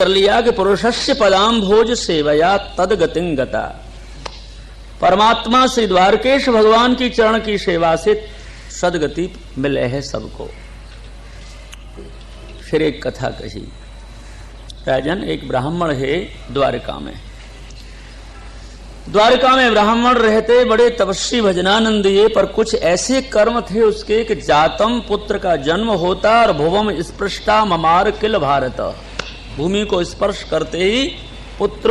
कर लिया कि पुरुषस्य पदाम्भोज सेवया तदगतिं गता। परमात्मा श्री द्वारकेश भगवान की चरण की सेवा से सदगति मिले है सबको। फिर एक कथा कही। राजन, एक ब्राह्मण है द्वारका में। द्वारका में ब्राह्मण रहते, बड़े तपस्वी भजनानंदी, पर कुछ ऐसे कर्म थे उसके कि जातम पुत्र का जन्म होता और भुवम स्पृष्टा ममार किल भारत, भूमि को स्पर्श करते ही पुत्र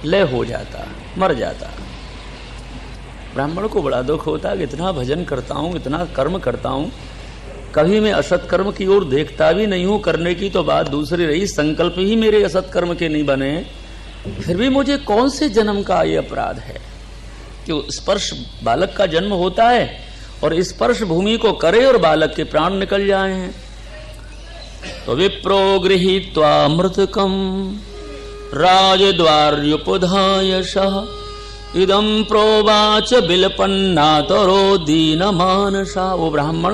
लय हो जाता, मर जाता। ब्राह्मण को बड़ा दुख होता कि इतना भजन करता हूं, इतना कर्म करता हूं, कभी मैं असत कर्म की ओर देखता भी नहीं हूं। करने की तो बात दूसरी रही, संकल्प ही मेरे असत कर्म के नहीं बने, फिर भी मुझे कौन से जन्म का ये अपराध है कि स्पर्श बालक का जन्म होता है और स्पर्श भूमि को करे और बालक के प्राण निकल जाए हैं। तो विप्रो गृहीत्वा मृतकम राजद्वार्युपधायशः इदं प्रोवाच बिलपन्नातरो दीन मानसा। वो ब्राह्मण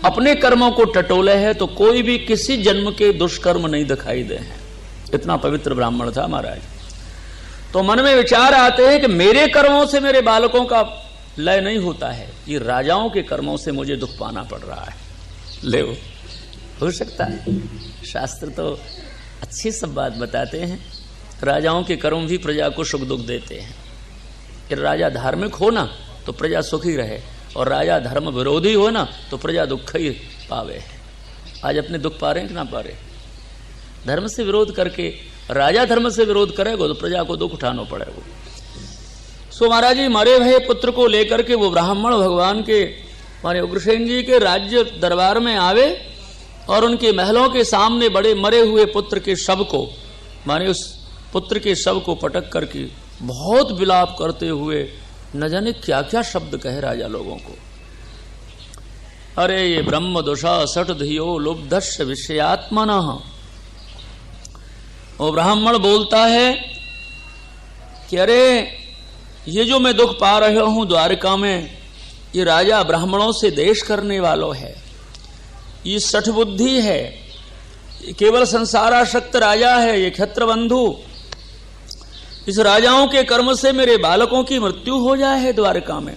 अपने कर्मों को टटोले है तो कोई भी किसी जन्म के दुष्कर्म नहीं दिखाई दे हैं। इतना पवित्र ब्राह्मण था महाराज। तो मन में विचार आते हैं कि मेरे कर्मों से मेरे बालकों का लय नहीं होता है, ये राजाओं के कर्मों से मुझे दुख पाना पड़ रहा है। ले हो सकता है, शास्त्र तो अच्छी सब बात बताते हैं। राजाओं के कर्म भी प्रजा को सुख दुख देते हैं। कि राजा धार्मिक हो ना तो प्रजा सुखी रहे, और राजा धर्म विरोधी हो ना तो प्रजा दुख ही पावे। आज अपने दुख पा रहे हैं कि ना पा रहे? धर्म से विरोध करके, राजा धर्म से विरोध करेगा तो प्रजा को दुख उठाना पड़ेगा। सो महाराज जी मरे भये पुत्र को लेकर के वो ब्राह्मण भगवान के माने उग्रसेन जी के राज्य दरबार में आवे और उनके महलों के सामने बड़े मरे हुए पुत्र के शव को, माने उस पुत्र के शव को पटक करके बहुत विलाप करते हुए न जाने क्या क्या शब्द कहे राजा लोगों को। अरे ये ब्रह्म दोषा सठ धियो लुब्धस्य विषयात्मनः। वो ब्राह्मण बोलता है कि अरे ये जो मैं दुख पा रहा हूं द्वारका में, ये राजा ब्राह्मणों से देश करने वालों है, ये सठ बुद्धि है, ये केवल संसारासक्त राजा है, ये क्षत्र बंधु। इस राजाओं के कर्म से मेरे बालकों की मृत्यु हो जाए है द्वारका में।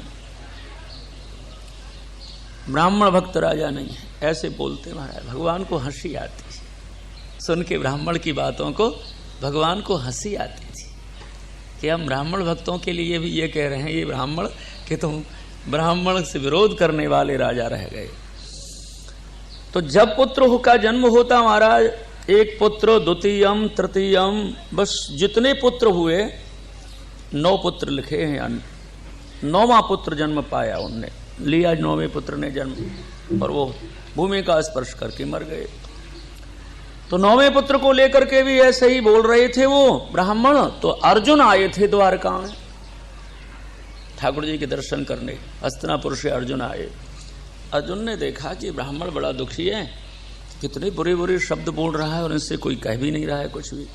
ब्राह्मण भक्त राजा नहीं है, ऐसे बोलते महाराज। भगवान को हंसी आती, सुन के ब्राह्मण की बातों को भगवान को हंसी आती थी कि हम ब्राह्मण भक्तों के लिए भी ये कह रहे हैं, ये ब्राह्मण कि तुम ब्राह्मण से विरोध करने वाले राजा रह गए। तो जब पुत्र का जन्म होता महाराज, एक पुत्र, द्वितीयम, तृतीयम, बस जितने पुत्र हुए 9 पुत्र लिखे हैं। 9वां पुत्र जन्म पाया उनने, लिया 9वें पुत्र ने जन्म, और वो भूमि का स्पर्श करके मर गए। तो 9वें पुत्र को लेकर के भी ऐसे ही बोल रहे थे वो ब्राह्मण। तो अर्जुन आए थे द्वारका में ठाकुर जी के दर्शन करने, हस्तिनापुर से अर्जुन आए। अर्जुन ने देखा कि ब्राह्मण बड़ा दुखी है, कितने बुरे बुरे शब्द बोल रहा है और इनसे कोई कह भी नहीं रहा है कुछ भी।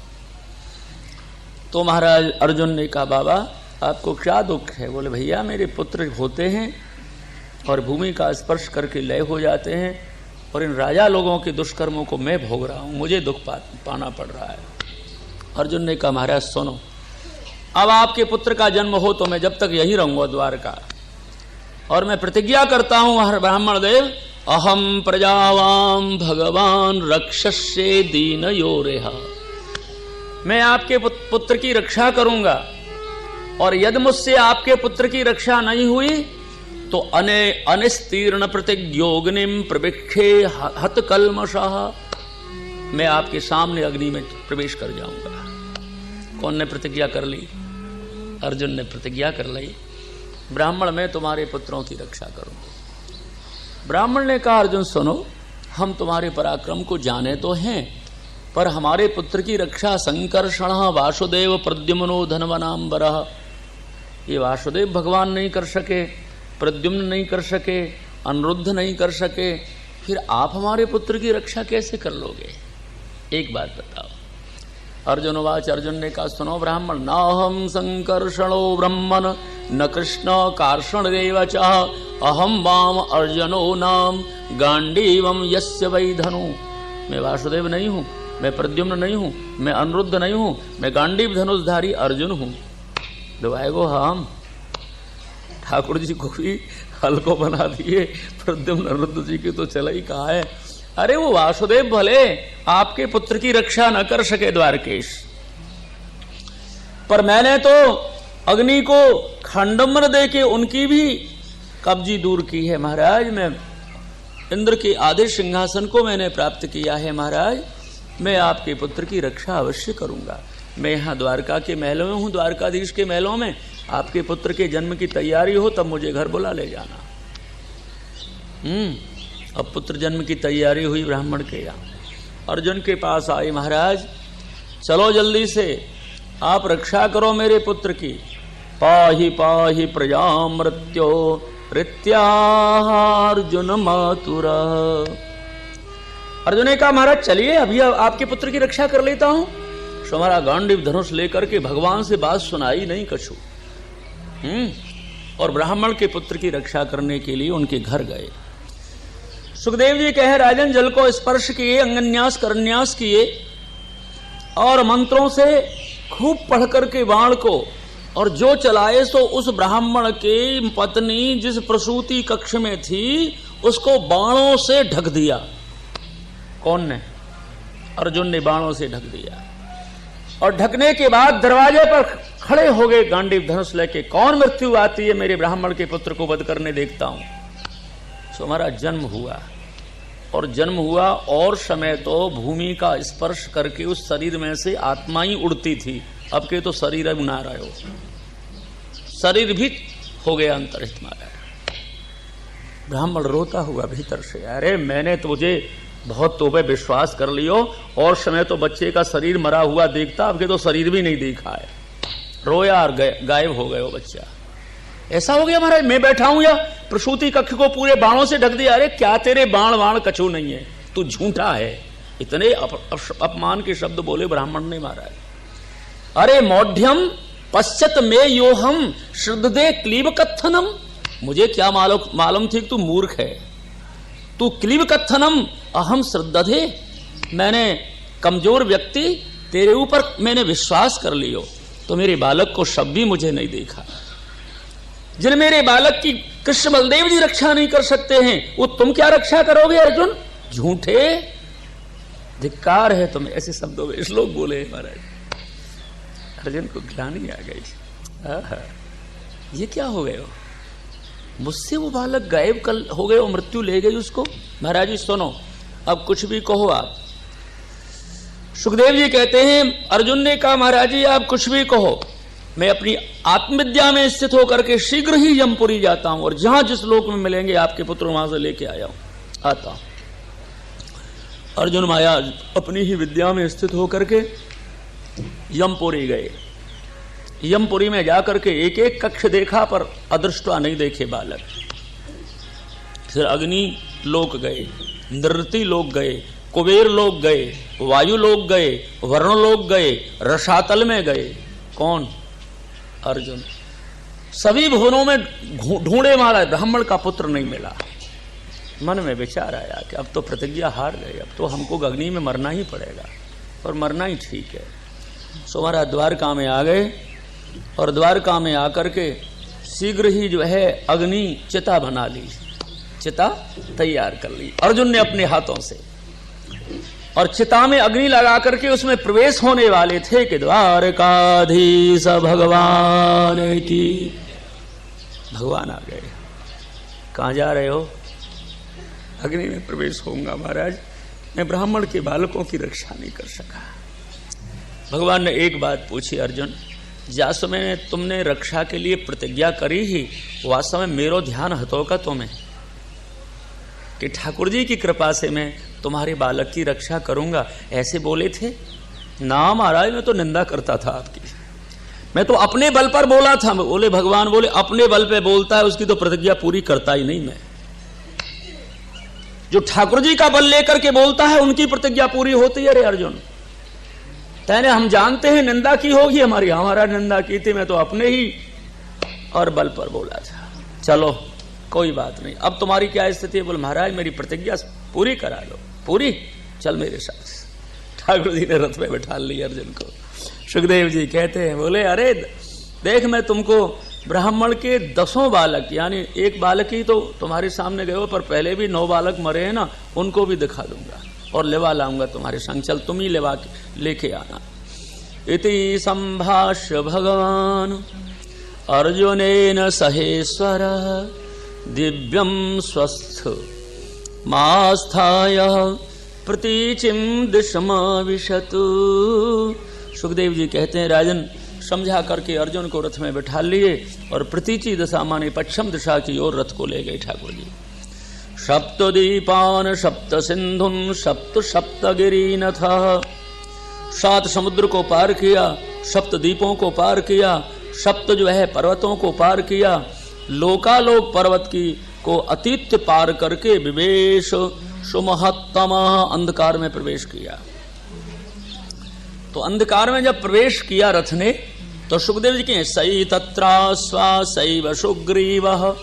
तो महाराज अर्जुन ने कहा, बाबा आपको क्या दुख है? बोले भैया मेरे पुत्र होते हैं और भूमि का स्पर्श करके लय हो जाते हैं, और इन राजा लोगों के दुष्कर्मों को मैं भोग रहा हूं, मुझे दुख पाना पड़ रहा है। अर्जुन ने कहा, महाराज सुनो, अब आपके पुत्र का जन्म हो तो मैं जब तक यही रहूंगा द्वारका, और मैं प्रतिज्ञा करता हूं हर ब्राह्मण देव, अहम प्रजावाम भगवान रक्षस्य दीनयोरेहा। मैं आपके पुत्र की रक्षा करूंगा, और यदि मुझसे आपके पुत्र की रक्षा नहीं हुई तो अनिस्तीर्ण प्रतिज्ञोग्निम प्रविक्षे हत कल्मषः, मैं आपके सामने अग्नि में प्रवेश कर जाऊंगा। कौन ने प्रतिज्ञा कर ली? अर्जुन ने प्रतिज्ञा कर ली, ब्राह्मण मैं तुम्हारे पुत्रों की रक्षा करूंगा। ब्राह्मण ने कहा, अर्जुन सुनो, हम तुम्हारे पराक्रम को जाने तो हैं, पर हमारे पुत्र की रक्षा संकर्षण वासुदेव प्रद्युम्नो धनवनाम्बरः, ये वासुदेव भगवान नहीं कर सके, प्रद्युम्न नहीं कर सके, अनिरुद्ध नहीं कर सके, फिर आप हमारे पुत्र की रक्षा कैसे कर लोगे? एक बात बताओ। अर्जुन वाच, अर्जुन ने कहा, सुनो ब्राह्मण, नाहम संकर्षणो ब्रह्मन न कृष्ण कार्षणेव च अहम वाम अर्जुनो नाम गांडीवम यस्य वै धनु। मैं वासुदेव नहीं हूँ, मैं प्रद्युम्न नहीं हूं, मैं अनिरुद्ध नहीं हूं, मैं गांडीव धनुषधारी अर्जुन हूं। दुआएगो हम ठाकुर जी को भी हल्को बना दिए, प्रद्युम्न अनिरुद्ध जी की तो चला ही कहा है। अरे वो वासुदेव भले आपके पुत्र की रक्षा न कर सके द्वारकेश, पर मैंने तो अग्नि को खंडम्बर दे के उनकी भी कब्जी दूर की है महाराज। मैं इंद्र के आधे सिंहासन को मैंने प्राप्त किया है महाराज। मैं आपके पुत्र की रक्षा अवश्य करूंगा। मैं यहाँ द्वारका के महलों में हूँ, द्वारकाधीश के महलों में। आपके पुत्र के जन्म की तैयारी हो तब मुझे घर बुला ले जाना। अब पुत्र जन्म की तैयारी हुई ब्राह्मण के यहाँ। अर्जुन के पास आई, महाराज चलो जल्दी से, आप रक्षा करो मेरे पुत्र की। पाहि पाहि प्रजामृत्यो ऋत्यार्जुन मातुरा। अर्जुन ने कहा महाराज चलिए अभी आपके पुत्र की रक्षा कर लेता हूं। सो हमारा गांडीव धनुष लेकर के भगवान से बात सुनाई नहीं कछु। और ब्राह्मण के पुत्र की रक्षा करने के लिए उनके घर गए। सुखदेव जी कहे राजन जल को स्पर्श किए, अंगन्यास करन्यास किए और मंत्रों से खूब पढ़ करके बाण को और जो चलाए सो उस ब्राह्मण के पत्नी जिस प्रसूति कक्ष में थी उसको बाणों से ढक दिया। कौन ने? अर्जुन ने बाणों से ढक दिया। और ढकने के बाद दरवाजे पर खड़े हो गए गांडीव धनुष लेके। कौन मृत्यु आती है मेरे ब्राह्मण के पुत्र को वध करने देखता हूं। सो हमारा जन्म हुआ और जन्म हुआ और समय तो भूमि का स्पर्श करके उस शरीर में से आत्मा ही उड़ती थी। अब के तो शरीर बना रहे हो, शरीर भी हो गया अंतरिक्ष में। ब्राह्मण रोता हुआ भीतर से, अरे मैंने तुझे बहुत तो पे विश्वास कर लियो और समय तो बच्चे का शरीर मरा हुआ देखता, अब के तो शरीर भी नहीं देखा है। रोया और गायब हो गए वो बच्चा। ऐसा हो गया महाराज, मैं बैठा हूं या प्रसूति कक्ष को पूरे बाणों से ढक दिया। अरे क्या तेरे बाण वाण कछु नहीं है, तू झूठा है। इतने अपमान के शब्द बोले ब्राह्मण ने महाराज। अरे मौढ़्यम पश्चत में योहम श्रद्धे क्लीब कत्थनम। मुझे क्या मालूम थी कि तू मूर्ख है। तू क्लीब कत्थनम अहम श्रद्धे, मैंने कमजोर व्यक्ति तेरे ऊपर मैंने विश्वास कर लियो तो मेरे बालक को शब्द भी मुझे नहीं देखा। जिन मेरे बालक की कृष्ण बलदेव जी रक्षा नहीं कर सकते हैं वो तुम क्या रक्षा करोगे अर्जुन? झूठे, धिक्कार है तुम्हें। ऐसे शब्दों में श्लोक बोले महाराज। अर्जुन को ग्लानि आ गई, ये क्या हो गए हो? मुझसे वो बालक गायब कल हो गए, वो मृत्यु ले गई उसको। महाराज जी सुनो, अब कुछ भी कहो आप। सुखदेव जी कहते हैं अर्जुन ने कहा महाराज जी आप कुछ भी कहो, मैं अपनी आत्मविद्या में स्थित होकर के शीघ्र ही यमपुरी जाता हूं और जहां जिस लोक में मिलेंगे आपके पुत्र वहां से लेके आता हूं। अर्जुन माया अपनी ही विद्या में स्थित होकर के यमपुरी गए। यमपुरी में जाकर के एक एक कक्ष देखा पर अदृष्टा नहीं देखे बालक। फिर अग्नि लोक गए, नृति लोक गए, कुबेर लोक गए, वायु लोक गए, वर्ण लोक गए, रसातल में गए। कौन? अर्जुन। सभी भुवनों में ढूंढे मारा, ब्राह्मण का पुत्र नहीं मिला। मन में विचार आया कि अब तो प्रतिज्ञा हार गए, अब तो हमको अग्नि में मरना ही पड़ेगा और मरना ही ठीक है। सो हमारा द्वारका में आ गए और द्वारका में आकर के शीघ्र ही जो है अग्नि चिता बना ली, चिता तैयार कर ली अर्जुन ने अपने हाथों से। और चिता में अग्नि लगा करके उसमें प्रवेश होने वाले थे कि द्वारकाधीश भगवान की। भगवान आ गए। कहां जा रहे हो? अग्नि में प्रवेश होऊंगा महाराज, मैं ब्राह्मण के बालकों की रक्षा नहीं कर सका। भगवान ने एक बात पूछी, अर्जुन जास में तुमने रक्षा के लिए प्रतिज्ञा करी ही वास्तव में मेरो ध्यान हतोगा तुम्हें कि ठाकुर जी की कृपा से मैं तुम्हारे बालक की रक्षा करूंगा, ऐसे बोले थे ना महाराज। मैं तो निंदा करता था आपकी, मैं तो अपने बल पर बोला था। बोले भगवान बोले अपने बल पे बोलता है उसकी तो प्रतिज्ञा पूरी करता ही नहीं मैं। जो ठाकुर जी का बल लेकर के बोलता है उनकी प्रतिज्ञा पूरी होती है। अरे अर्जुन तेने हम जानते हैं निंदा की होगी हमारी, हमारा निंदा की थी, मैं तो अपने ही और बल पर बोला था। चलो कोई बात नहीं, अब तुम्हारी क्या स्थिति है? बोले महाराज मेरी प्रतिज्ञा पूरी करा लो। पूरी? चल मेरे साथ। ठाकुर जी ने रथ में बैठा लिया अर्जुन को। सुखदेव जी कहते हैं, बोले अरे देख मैं तुमको ब्राह्मण के 10 बालक, यानी एक बालक ही तो तुम्हारे सामने गए हो, पर पहले भी 9 बालक मरे हैं ना, उनको भी दिखा दूंगा और लेवा लाऊंगा तुम्हारे संग। चल तुम ही लेवा लेके आना। इति संभाष्य भगवान अर्जुनेन सहेश्वर दिव्यम स्वस्थ मास्थाय प्रतीचिम दिशमाविशतु। सुखदेव जी कहते हैं, राजन समझा करके अर्जुन को रथ में बैठा लिए और प्रतीचि दशा माने पश्चिम दिशा की ओर रथ को ले गए ठाकुर जी। सप्तदीपान सप्त सिंधुन सप्त सप्तगिरीनथ, 7 समुद्र को पार किया, 7 द्वीपों को पार किया, 7 जो है पर्वतों को पार किया, लोकालोक पर्वत की को अतीत पार करके विवेश सुमहत्तम अंधकार में प्रवेश किया। तो अंधकार में जब प्रवेश किया रथ ने, तो सुखदेव जी के सई तत्रास्वा सैव सुग्रीवः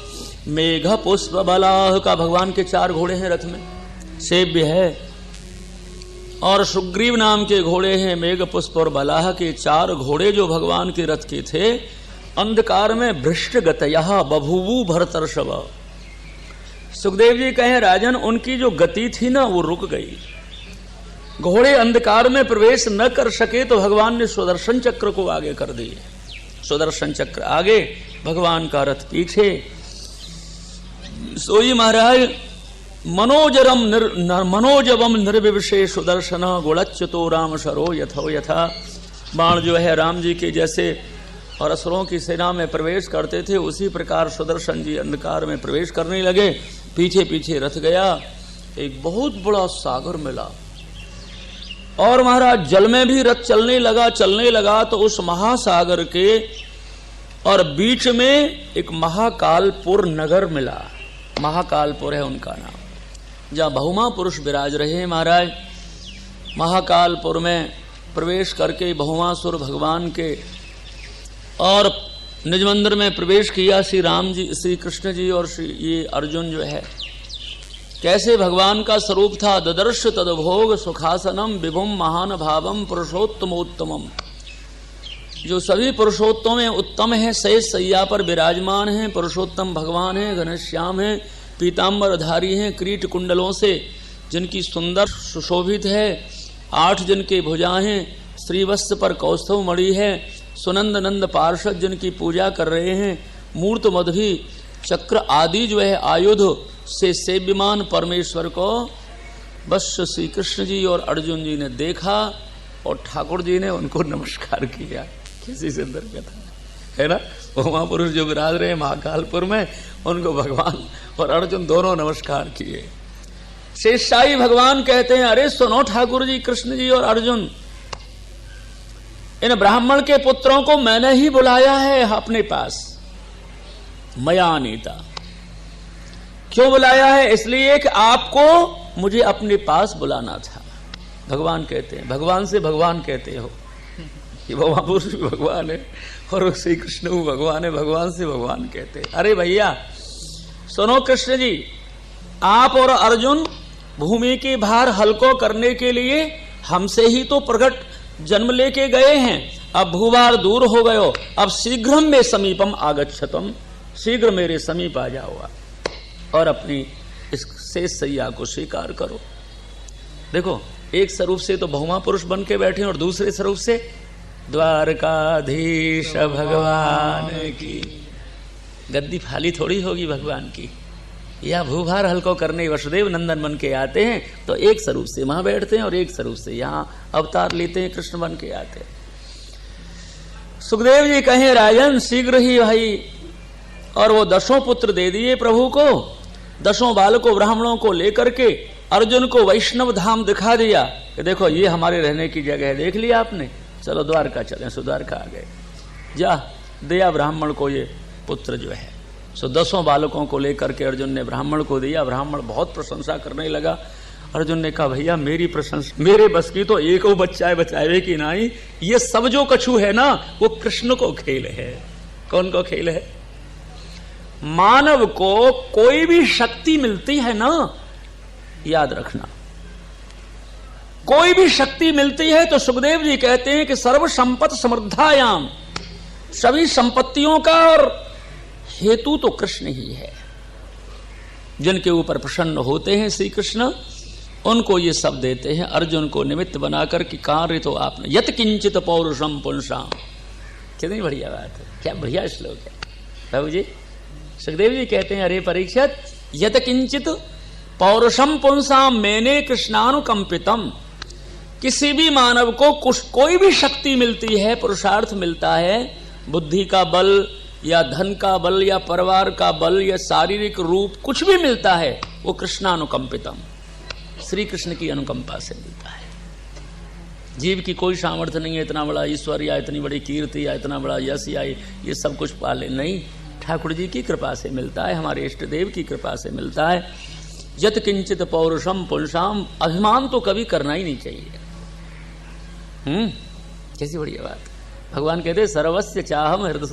मेघ पुष्प बलाह का भगवान के 4 घोड़े हैं रथ में, सेव्य है, और सुग्रीव नाम के घोड़े हैं, मेघ पुष्प और बलाह के 4 घोड़े जो भगवान के रथ के थे, अंधकार में भ्रष्ट गतयः बभूवु भरतर्षभ। सुखदेव जी कहें, राजन उनकी जो गति थी ना वो रुक गई। घोड़े अंधकार में प्रवेश न कर सके तो भगवान ने सुदर्शन चक्र को आगे कर दिए। सुदर्शन चक्र आगे, भगवान का रथ पीछे। सोई महाराज मनोजवम निर्विशेष सुदर्शन गुणच्युतो राम शरो यथो यथा। बाण जो है राम जी के जैसे और असुरों की सेना में प्रवेश करते थे, उसी प्रकार सुदर्शन जी अंधकार में प्रवेश करने लगे। पीछे पीछे रथ गया, एक बहुत बड़ा सागर मिला और महाराज जल में भी रथ चलने लगा तो उस महासागर के और बीच में एक महाकालपुर नगर मिला। महाकालपुर है उनका नाम, जहाँ बहुमा पुरुष विराज रहे हैं महाराज। महाकालपुर में प्रवेश करके बहुमासुर भगवान के और निज मंदिर में प्रवेश किया श्री राम जी, श्री कृष्ण जी और श्री ये अर्जुन जो है। कैसे भगवान का स्वरूप था, ददर्श तदभोग सुखासनम विभुम महान भावम पुरुषोत्तमोत्तमम, जो सभी पुरुषोत्तम में उत्तम है, शेष सैया पर विराजमान है, पुरुषोत्तम भगवान है, घनश्याम है, पीताम्बरधारी हैं, किरीट कुंडलों से जिनकी सुंदर सुशोभित है, 8 जिनके भुजा हैं, श्रीवत्स पर कौस्तव मणि है, सुनंद नंद पार्षद जिनकी पूजा कर रहे हैं, मूर्त मध्वी चक्र आदि जो है आयुध से सेव्यमान परमेश्वर को बस श्री कृष्ण जी और अर्जुन जी ने देखा और ठाकुर जी ने उनको नमस्कार किया। किसी सुंदर कथा है ना, वो महापुरुष जो विराज रहे महाकालपुर में, उनको भगवान और अर्जुन दोनों नमस्कार किए। शेषशाही भगवान कहते हैं, अरे सुनो ठाकुर जी, कृष्ण जी और अर्जुन, इन ब्राह्मण के पुत्रों को मैंने ही बुलाया है अपने पास। मया नीता, क्यों बुलाया है? इसलिए कि आपको मुझे अपने पास बुलाना था। भगवान कहते हैं, भगवान से भगवान कहते हो, ये महापुरुष भी भगवान है और श्री कृष्ण भी भगवान है, भगवान से भगवान कहते हैं। अरे भैया सुनो कृष्ण जी, आप और अर्जुन भूमि के भार हल्को करने के लिए हमसे ही तो प्रकट जन्म लेके गए हैं। अब भूभार दूर हो गयो, अब शीघ्र में समीपम आगच्छतम, शीघ्र मेरे समीप आ जाओ और अपनी इस शेष सैया को स्वीकार करो। देखो, एक स्वरूप से तो बहुमा पुरुष बन के बैठे और दूसरे स्वरूप से द्वारकाधीश भगवान की गद्दी फाली थोड़ी होगी भगवान की, या भूभार हल्को करने वसुदेव नंदन बन के आते हैं तो एक स्वरूप से वहां बैठते हैं और एक स्वरूप से यहाँ अवतार लेते हैं, कृष्ण बन के आते हैं। सुखदेव जी कहें, राजन शीघ्र ही भाई, और वो 10 पुत्र दे दिए प्रभु को, 10 बालकों ब्राह्मणों को लेकर के अर्जुन को वैष्णव धाम दिखा दिया कि देखो ये हमारे रहने की जगह है, देख लिया आपने, चलो द्वारका चलें। सो द्वारका आ गए, जा दिया ब्राह्मण को ये पुत्र जो है। सो 10 बालकों को लेकर के अर्जुन ने ब्राह्मण को दिया। ब्राह्मण बहुत प्रशंसा करने लगा। अर्जुन ने कहा, भैया मेरी प्रशंसा, मेरे बस की तो एक बच्चा है बचावे की नहीं, ये सब जो कछु है ना वो कृष्ण को खेल है। कौन को खेल है? मानव को कोई भी शक्ति मिलती है ना, याद रखना, कोई भी शक्ति मिलती है तो सुखदेव जी कहते हैं कि सर्व संपत समृद्धायाम, सभी संपत्तियों का और हेतु तो कृष्ण ही है। जिनके ऊपर प्रसन्न होते हैं श्री कृष्ण, उनको ये सब देते हैं। अर्जुन को निमित्त बनाकर कि कार्य तो आपने यत किंचित पौरुषम पुंसाम। कितनी बढ़िया बात है, क्या बढ़िया श्लोक है प्रभु जी। सुखदेव जी कहते हैं अरे परीक्षित, यत किंचित पौरुषम पुंसाम मैंने कृष्णानुकंपितम। किसी भी मानव को कोई भी शक्ति मिलती है, पुरुषार्थ मिलता है, बुद्धि का बल या धन का बल या परिवार का बल या शारीरिक रूप, कुछ भी मिलता है वो कृष्णानुकंपितम, श्री कृष्ण की अनुकंपा से मिलता है। जीव की कोई सामर्थ्य नहीं है इतना बड़ा ईश्वर या इतनी बड़ी कीर्ति या इतना बड़ा यश या ये सब कुछ पाले, नहीं, ठाकुर जी की कृपा से मिलता है, हमारे इष्ट देव की कृपा से मिलता है। यत किंचित पौरुषम पुंसाम, अभिमान तो कभी करना ही नहीं चाहिए। कैसी बढ़िया बात। भगवान कहते सर्वस्य चाहम हृदय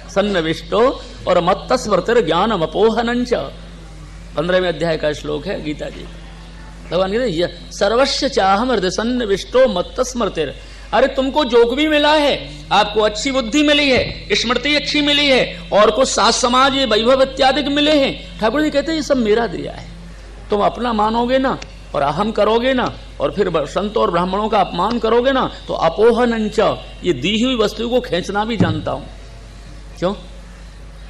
सन्नविष्टो और मत्तस्मृतिर ज्ञानम अपोहनंच। 15वें अध्याय का श्लोक है गीता जी। भगवान कहते सर्वस्य चाहम हृदय सन्नविष्टो मत्तस्मृतिर। अरे तुमको जो भी मिला है, आपको अच्छी बुद्धि मिली है, स्मृति अच्छी मिली है, और कुछ सास समाज ये वैभव इत्यादि मिले हैं, ठाकुर जी कहते हैं ये सब मेरा दिया है। तुम अपना मानोगे ना और अहम करोगे ना और फिर संत और ब्राह्मणों का अपमान करोगे ना तो अपोहनंच, ये दी हुई वस्तु को खींचना भी जानता हूं। क्यों?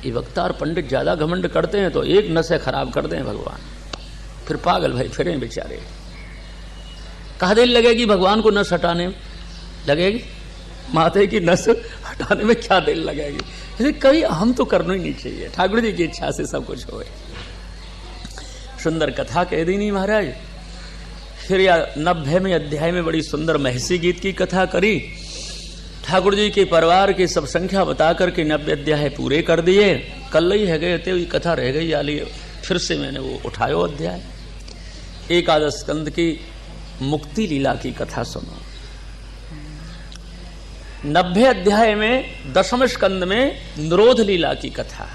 ये वक्ता और पंडित ज्यादा घमंड करते हैं तो एक नशे खराब कर दें भगवान, फिर पागल भाई फिरे बेचारे। कहा देर लगेगी भगवान को नस हटाने में? लगेगी माथे की नस हटाने में क्या देर लगेगी? कभी हम तो करना ही नहीं चाहिए, ठाकुर जी की इच्छा से सब कुछ होए। सुंदर कथा कह दी नहीं महाराज। फिर या 90वें अध्याय में बड़ी सुंदर महसी गीत की कथा करी। ठाकुर जी के परिवार की सब संख्या बता करके 90 अध्याय पूरे कर दिए। कल ही है गए थे, कथा रह गई आली, फिर से मैंने वो उठायो अध्याय। एकादश स्कंद की मुक्ति लीला की कथा सुनो। 90 अध्याय में 10वें स्कंद में निरोध लीला की कथा।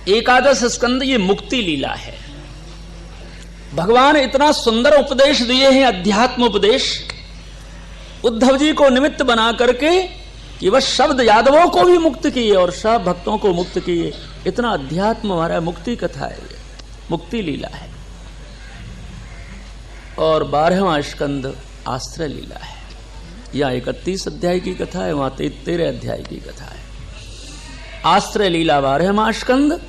एकादश स्कंद ये मुक्ति लीला है। भगवान इतना सुंदर उपदेश दिए हैं, अध्यात्म उपदेश, उद्धव जी को निमित्त बना करके कि वह शब्द यादवों को भी मुक्त किए और सब भक्तों को मुक्त किए। इतना अध्यात्म हमारा मुक्ति कथा है, ये मुक्ति लीला है। और 12वां स्कंद आश्रय लीला है। यहाँ 31 अध्याय की कथा है, वहां 13 अध्याय की कथा है। आश्रय लीला 12वां स्कंद,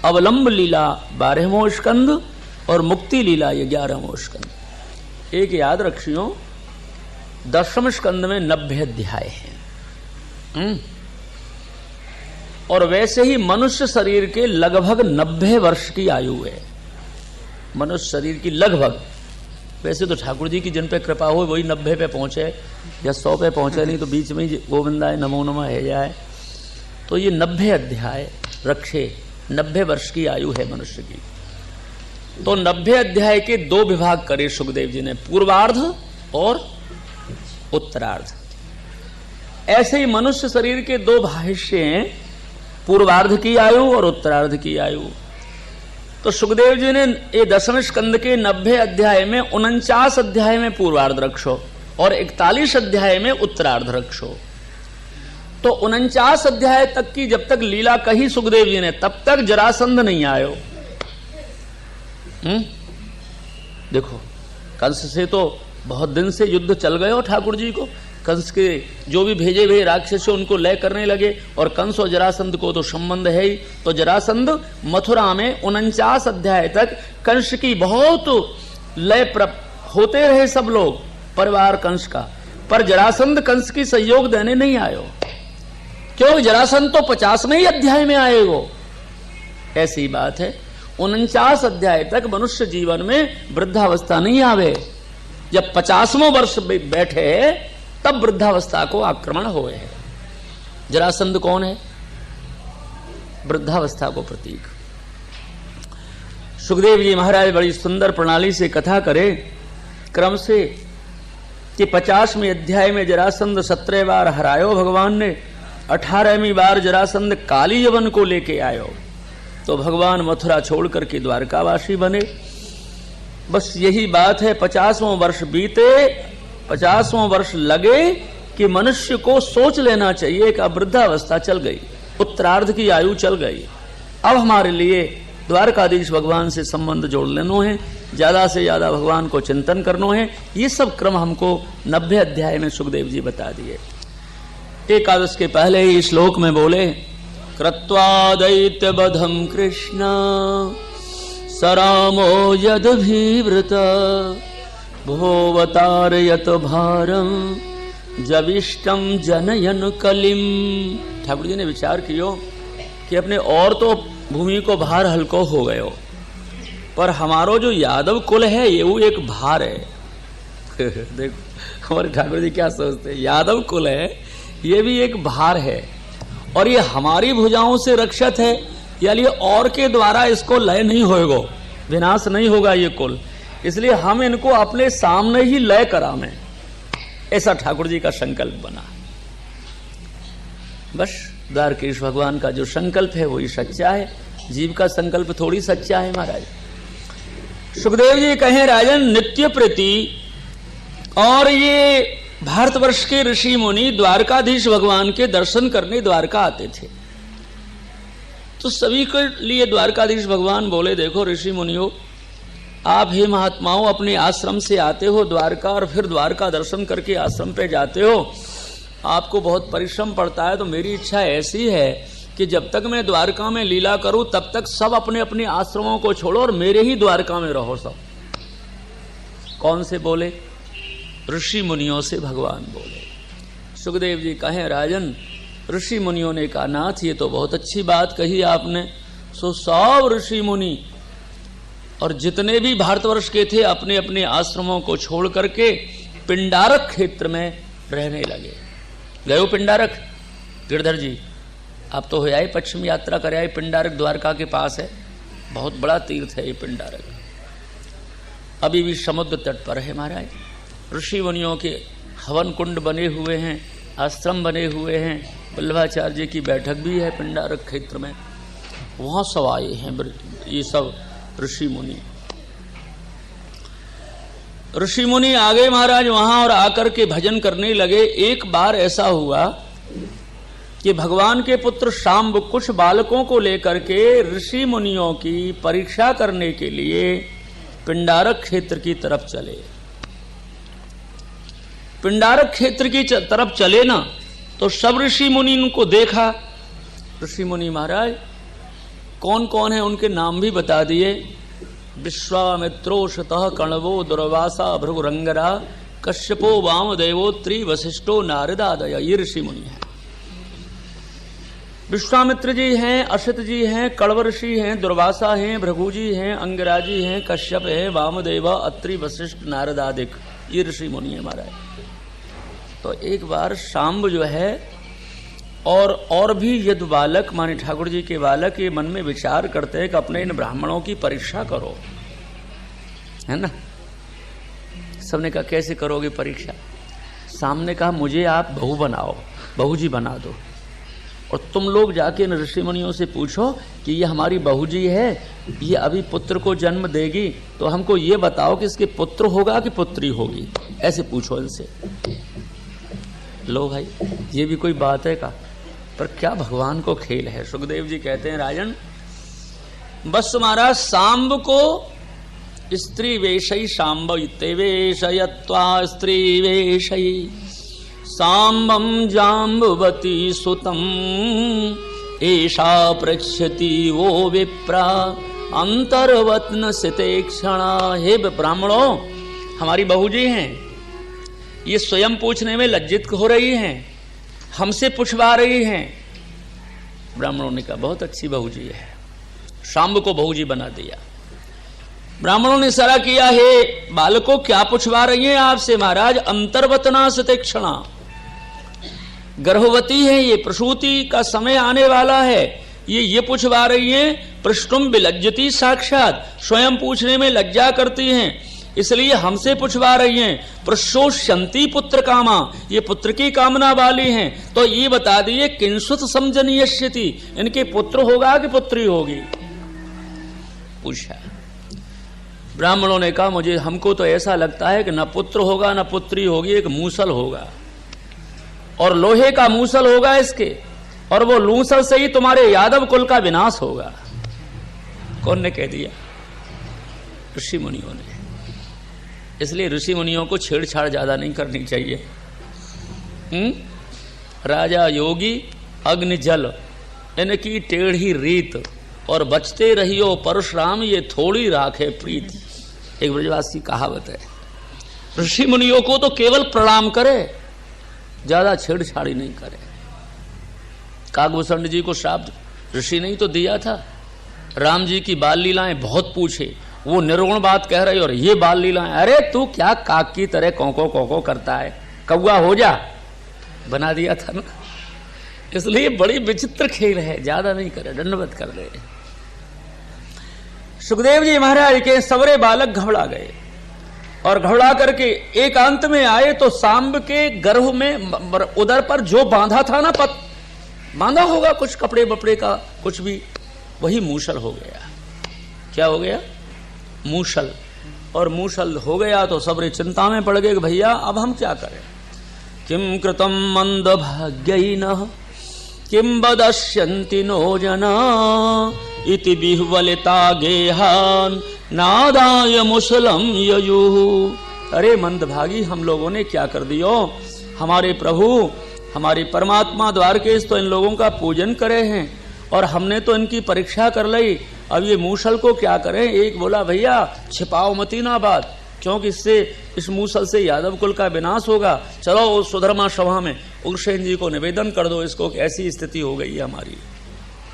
अवलंब लीला 12वां स्कंद और मुक्ति लीला ये 11वां स्कंद। एक याद रखियो 10वें स्कंद में 90 अध्याय हैं। और वैसे ही मनुष्य शरीर के लगभग 90 वर्ष की आयु है। मनुष्य शरीर की लगभग, वैसे तो ठाकुर जी की जिन पे कृपा हो वही 90 पे पहुंचे या 100 पे पहुंचे, नहीं तो बीच में ही गोविंदाय नमो नमः है जाए। तो ये 90 अध्याय रखे, 90 वर्ष की आयु है मनुष्य की। तो 90 अध्याय के 2 विभाग करे सुखदेव जी ने, पूर्वार्ध और उत्तरार्ध। ऐसे ही मनुष्य शरीर के 2 भाष्य हैं, पूर्वार्ध की आयु और उत्तरार्ध की आयु। तो सुखदेव जी ने ये 10वें स्कंद के 90 अध्याय में 49 अध्याय में पूर्वार्ध रखो और 41 अध्याय में उत्तरार्ध रखो। तो 49 अध्याय तक की जब तक लीला कही सुखदेव जी ने, तब तक जरासंध नहीं आयो। देखो कंस से तो बहुत दिन से युद्ध चल गए हो ठाकुर जी को। कंस के जो भी भेजे हुए राक्षस उनको लय करने लगे, और कंस और जरासंध को तो संबंध है ही। तो जरासंध मथुरा में 49 अध्याय तक कंस की बहुत लय होते रहे सब लोग, परिवार कंस का, पर जरासंध कंस की सहयोग देने नहीं आयो। क्यों? जरासंध तो 50वें ही अध्याय में आएगो। ऐसी बात है, 49 अध्याय तक मनुष्य जीवन में वृद्धावस्था नहीं आवे। जब 50वां वर्ष बैठे तब वृद्धावस्था को आक्रमण हुए है। जरासंध कौन है? वृद्धावस्था को प्रतीक। सुखदेव जी महाराज बड़ी सुंदर प्रणाली से कथा करे क्रम से कि 50वें अध्याय में जरासंध 17 बार हरायो भगवान ने, 18वीं बार जरासंध काली यवन को लेके आयो। तो भगवान मथुरा छोड़ करके द्वारकावासी बने। बस यही बात है। 50वां वर्ष बीते, 50वां वर्ष लगे कि मनुष्य को सोच लेना चाहिए कि अब वृद्धावस्था चल गई, उत्तरार्ध की आयु चल गई, अब हमारे लिए द्वारकाधीश भगवान से संबंध जोड़ लेनो है, ज्यादा से ज्यादा भगवान को चिंतन करनो है। ये सब क्रम हमको 90 अध्याय में सुखदेव जी बता दिए। एकादश के पहले ही श्लोक में बोले, कृत्वा दैत्य बधम कृष्ण सरामो यदभिवृत भोवतारयत भारम जविष्टम जनयन कलिम। ठाकुर जी ने विचार कियो कि अपने और तो भूमि को भार हल्को हो गयो, पर हमारो जो यादव कुल है ये वो एक भार है। देखो हमारे ठाकुर जी क्या सोचते हैं, यादव कुल है ये भी एक भार है और ये हमारी भुजाओं से रक्षित है, यानी और के द्वारा इसको लय नहीं होएगा, विनाश नहीं होगा ये कुल, इसलिए हम इनको अपने सामने ही लय करावें, ऐसा ठाकुर जी का संकल्प बना। बस द्वारकेश भगवान का जो संकल्प है वही सच्चा है, जीव का संकल्प थोड़ी सच्चा है महाराज। सुखदेव जी कहें, राजन नित्य प्रति और ये भारतवर्ष के ऋषि मुनि द्वारकाधीश भगवान के दर्शन करने द्वारका आते थे, तो सभी के लिए द्वारकाधीश भगवान बोले, देखो ऋषि मुनियों, आप हे महात्माओं अपने आश्रम से आते हो द्वारका और फिर द्वारका दर्शन करके आश्रम पे जाते हो, आपको बहुत परिश्रम पड़ता है, तो मेरी इच्छा ऐसी है कि जब तक मैं द्वारका में लीला करूं तब तक सब अपने अपने आश्रमों को छोड़ो और मेरे ही द्वारका में रहो सब। कौन से बोले? ऋषि मुनियों से भगवान बोले। सुखदेव जी कहें, राजन ऋषि मुनियों ने कहा, नाथ ये तो बहुत अच्छी बात कही आपने। सो सब ऋषि मुनि और जितने भी भारतवर्ष के थे अपने अपने आश्रमों को छोड़ करके पिंडारक क्षेत्र में रहने लगे। गए पिंडारक? गिरधर जी आप तो हो आए, पश्चिम यात्रा कर आए, पिंडारक द्वारका के पास है, बहुत बड़ा तीर्थ है ये पिंडारक, अभी भी समुद्र तट पर है महाराज। ऋषि मुनियों के हवन कुंड बने हुए हैं, आश्रम बने हुए हैं, वल्लभाचार्य जी की बैठक भी है पिंडारक क्षेत्र में, वहां सब आए हैं ये सब ऋषि मुनि। ऋषि मुनि आ गए महाराज वहां और आकर के भजन करने लगे। एक बार ऐसा हुआ कि भगवान के पुत्र शाम्ब कुछ बालकों को लेकर के ऋषि मुनियों की परीक्षा करने के लिए पिंडारक क्षेत्र की तरफ चले। पिंडारक क्षेत्र की तरफ चले ना, तो सब ऋषि मुनि उनको देखा। ऋषि मुनि महाराज कौन कौन है उनके नाम भी बता दिए। विश्वामित्रो शतः कण्वो दुर्वासा भृगुरंगरा कश्यपो वामदेवो त्रिवशिष्ठो नारदादय, ये ऋषि मुनि हैं। विश्वामित्र जी हैं, अशित जी हैं, कण्व ऋषि हैं, दुर्वासा हैं, भृगु जी हैं, अंगरा जी हैं, कश्यप है, वामदेव, अत्रि, वशिष्ठ, नारदादिक, ये ऋषि मुनि है महाराज। तो एक बार शाम्ब जो है और भी यदु बालक माने ठाकुर जी के बालक ये मन में विचार करते हैं कि अपने इन ब्राह्मणों की परीक्षा करो, है ना। सबने कहा कैसे करोगे परीक्षा? सामने कहा मुझे आप बहू बनाओ, बहू जी बना दो, और तुम लोग जाके इन ऋषि मुनियों से पूछो कि ये हमारी बहू जी है, ये अभी पुत्र को जन्म देगी, तो हमको ये बताओ कि इसके पुत्र होगा कि पुत्री होगी, ऐसे पूछो इनसे। लो भाई ये भी कोई बात है का? पर क्या भगवान को खेल है। सुखदेव जी कहते हैं, राजन बस महाराज शाम्ब को स्त्री वेशई शाम्ब इत्ते वेशयत्वा स्त्री वेशई शाम्बम जाम्बवती सुतम एषा पृच्छति वो विप्रा अंतर्वत्न सितेक्षणा। हे ब्राह्मणों, हमारी बहू जी हैं, ये स्वयं पूछने में लज्जित हो रही हैं, हमसे पूछवा रही हैं। ब्राह्मणों ने कहा बहुत अच्छी बहू जी है, शाम्ब को बहू जी बना दिया। ब्राह्मणों ने इशारा किया, हे बालकों क्या पूछवा रही हैं आपसे? महाराज अंतर्वतना सतेक्षणा, गर्भवती है, ये प्रसूति का समय आने वाला है, ये पूछवा रही हैं। पृष्ठुम विलज्जति साक्षात, स्वयं पूछने में लज्जा करती हैं, इसलिए हमसे पूछवा रही हैं। प्रशोष्यंती पुत्र कामा, ये पुत्र की कामना वाली हैं। तो ये बता दिए किंसुत समजनीयस्यति, इनके पुत्र होगा कि पुत्री होगी? पूछा। ब्राह्मणों ने कहा मुझे हमको तो ऐसा लगता है कि न पुत्र होगा न पुत्री होगी, एक मूसल होगा और लोहे का मूसल होगा इसके, और वो मूसल से ही तुम्हारे यादव कुल का विनाश होगा। कौन ने कह दिया? ऋषि मुनियों ने। इसलिए ऋषि मुनियों को छेड़छाड़ ज्यादा नहीं करनी चाहिए। राजा योगी अग्नि जल इनकी टेढ़ी रीत, और बचते रहियो परशुराम ये थोड़ी राखे प्रीत। एक ब्रजवासी कहावत है। ऋषि मुनियों को तो केवल प्रणाम करे, ज्यादा छेड़छाड़ी नहीं करे। काकभूषण जी को श्राप ऋषि नहीं तो दिया था। राम जी की बाल लीलाएं बहुत पूछे, वो निर्गुण बात कह रही और ये बाल लीलाएं, अरे तू क्या काक की तरह कौको करता है, कौआ हो जा, बना दिया था ना। इसलिए बड़ी विचित्र खेल है, ज्यादा नहीं करे, दंडवत कर दे। सुखदेव जी महाराज के सवरे बालक घबरा गए और घबरा करके एकांत में आए तो सांब के गर्भ में उदर पर जो बांधा था ना, बांधा होगा कुछ कपड़े बपड़े का कुछ भी, वही मूसल हो गया। क्या हो गया? मूसल। और मूसल हो गया तो सबरे चिंता में पड़ गए कि भैया अब हम क्या करें। किम कृतम मंद भाग्यैनः किम वदस्यन्ति नो जना इति बिह्वलिता गेहान नादाय मुसलम ययुः। अरे मंदभागी, हम लोगों ने क्या कर दियो। हमारे प्रभु, हमारे परमात्मा द्वारकेश तो इन लोगों का पूजन करे हैं और हमने तो इनकी परीक्षा कर ली। अब ये मूसल को क्या करें। एक बोला भैया छिपाओ मती ना बात, क्योंकि इससे इस मूसल से यादव कुल का विनाश होगा। चलो उस सुधर्मा सभा में उग्रसेन जी को निवेदन कर दो, इसको ऐसी स्थिति हो गई है हमारी।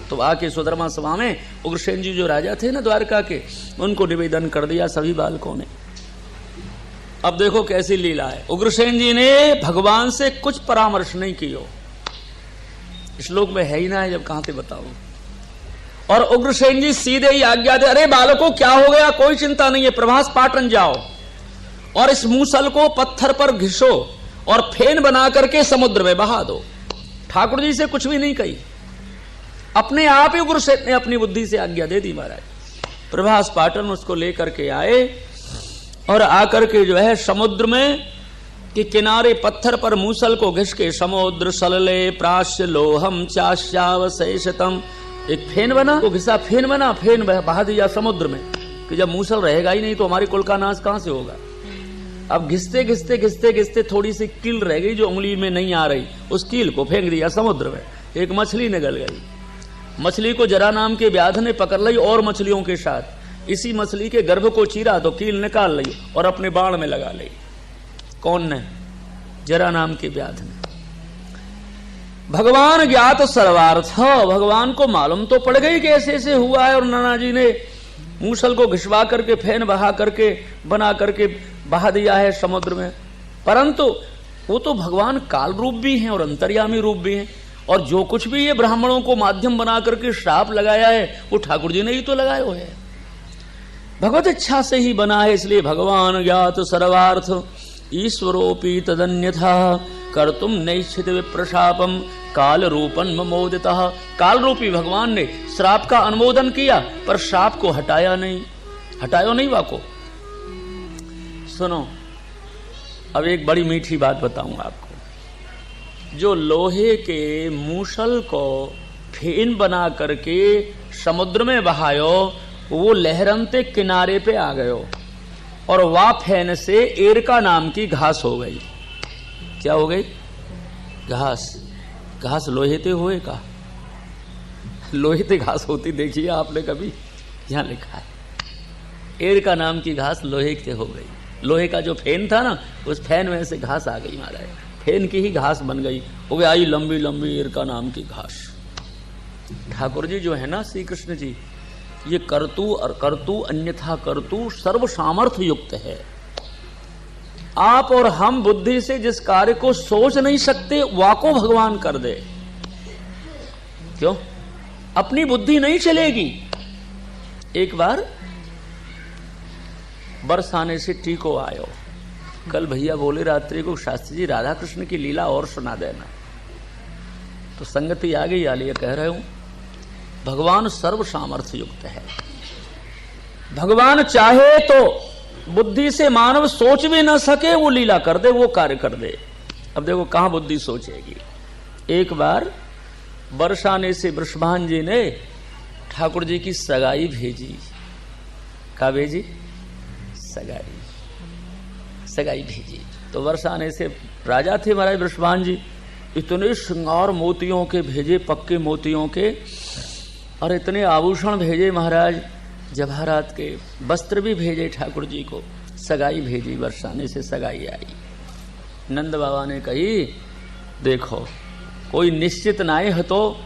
तो आके सुधर्मा सभा में उग्रसेन जी जो राजा थे ना द्वारका के, उनको निवेदन कर दिया सभी बालकों ने। अब देखो कैसी लीला है। उग्रसेन जी ने भगवान से कुछ परामर्श नहीं किया। श्लोक में है ही ना है, जब कहां से बताओ। और उग्रसेन जी सीधे ही आज्ञा दे, अरे बालकों क्या हो गया, कोई चिंता नहीं है, प्रभास पाटन जाओ और इस मूसल को पत्थर पर घिसो और फेन बना करके समुद्र में बहा दो। ठाकुर जी से कुछ भी नहीं कही, अपने आप ही उग्रसेन ने अपनी बुद्धि से आज्ञा दे दी महाराज। प्रभास पाटन उसको लेकर के आए और आकर के जो है समुद्र में कि किनारे पत्थर पर मूसल को घिस के समुद्र सलले प्राश्य लोहम चाश्यावशेषतम, एक फेन बना, वो घिसा फेन बना, फेन बहा दिया समुद्र में कि जब मूसल रहेगा ही नहीं तो हमारे कुल का नाश कहां से होगा। अब घिसते घिसते घिसते घिसते थोड़ी सी कील रह गई जो उंगली में नहीं आ रही, उस कील को फेंक दिया समुद्र में। एक मछली निकल गई। मछली को जरा नाम के व्याध ने पकड़ ली और मछलियों के साथ। इसी मछली के गर्भ को चीरा तो कील निकाल ली और अपने बाण में लगा ली। कौन ने? जरा नाम के व्याध ने। भगवान ज्ञात सर्वार्थ, भगवान को मालूम तो पड़ गई कि ऐसे ऐसे हुआ है। और नाना जी ने मूसल को घिसवा करके फेन बहा करके बना करके बहा दिया है समुद्र में। परंतु वो तो भगवान काल रूप भी हैं और अंतर्यामी रूप भी हैं, और जो कुछ भी ये ब्राह्मणों को माध्यम बना करके श्राप लगाया है वो ठाकुर जी ने ही तो लगाया हुआ है, भगवत इच्छा से ही बना है। इसलिए भगवान ज्ञात सर्वार्थ ईश्वरोपि तदन्यथा कर्तुम नैच्छित विप्रशापम काल रूपन ममोदितः। काल रूपी भगवान ने श्राप का अनुमोदन किया पर श्राप को हटाया नहीं, हटायो नहीं वाको। सुनो, अब एक बड़ी मीठी बात बताऊंगा आपको। जो लोहे के मूसल को फेन बना करके समुद्र में बहायो, वो लहरनते किनारे पे आ गयो और वह फेन से एरका नाम की घास हो गई। क्या हो गई? घास। घास लोहे ते होए का? लोहे ते घास होती देखिए आपने कभी? यहां लिखा है एरका नाम की घास लोहे से हो गई। लोहे का जो फेन था ना, उस फेन में से घास आ गई महाराज, फेन की ही घास बन गई, हो गई आई लंबी लंबी एरका नाम की घास। ठाकुर जी जो है ना श्री कृष्ण जी, ये कर्तु और कर्तु अन्यथा कर्तु सर्व सामर्थ्य युक्त है। आप और हम बुद्धि से जिस कार्य को सोच नहीं सकते वाको भगवान कर दे। क्यों? अपनी बुद्धि नहीं चलेगी। एक बार बरसाने से टीको आयो, कल भैया बोले रात्रि को शास्त्री जी राधा कृष्ण की लीला और सुना देना, तो संगति आ गई। आलिया कह रहे हूं भगवान सर्व सामर्थ्य युक्त है। भगवान चाहे तो बुद्धि से मानव सोच भी ना सके, वो लीला कर दे, वो कार्य कर दे। अब देखो कहां बुद्धि सोचेगी। एक बार वर्षा आने से वृषभान जी ने ठाकुर जी की सगाई भेजी। क्या भेजी? सगाई भेजी। तो वर्षा आने से राजा थे महाराज वृषभान जी, इतने श्रृंगार मोतियों के भेजे, पक्के मोतियों के, और इतने आभूषण भेजे महाराज, जवाहरात के वस्त्र भी भेजे ठाकुर जी को। सगाई भेजी, वर्षाने से सगाई आई। नंद बाबा ने कही देखो कोई निश्चित नाय है, तो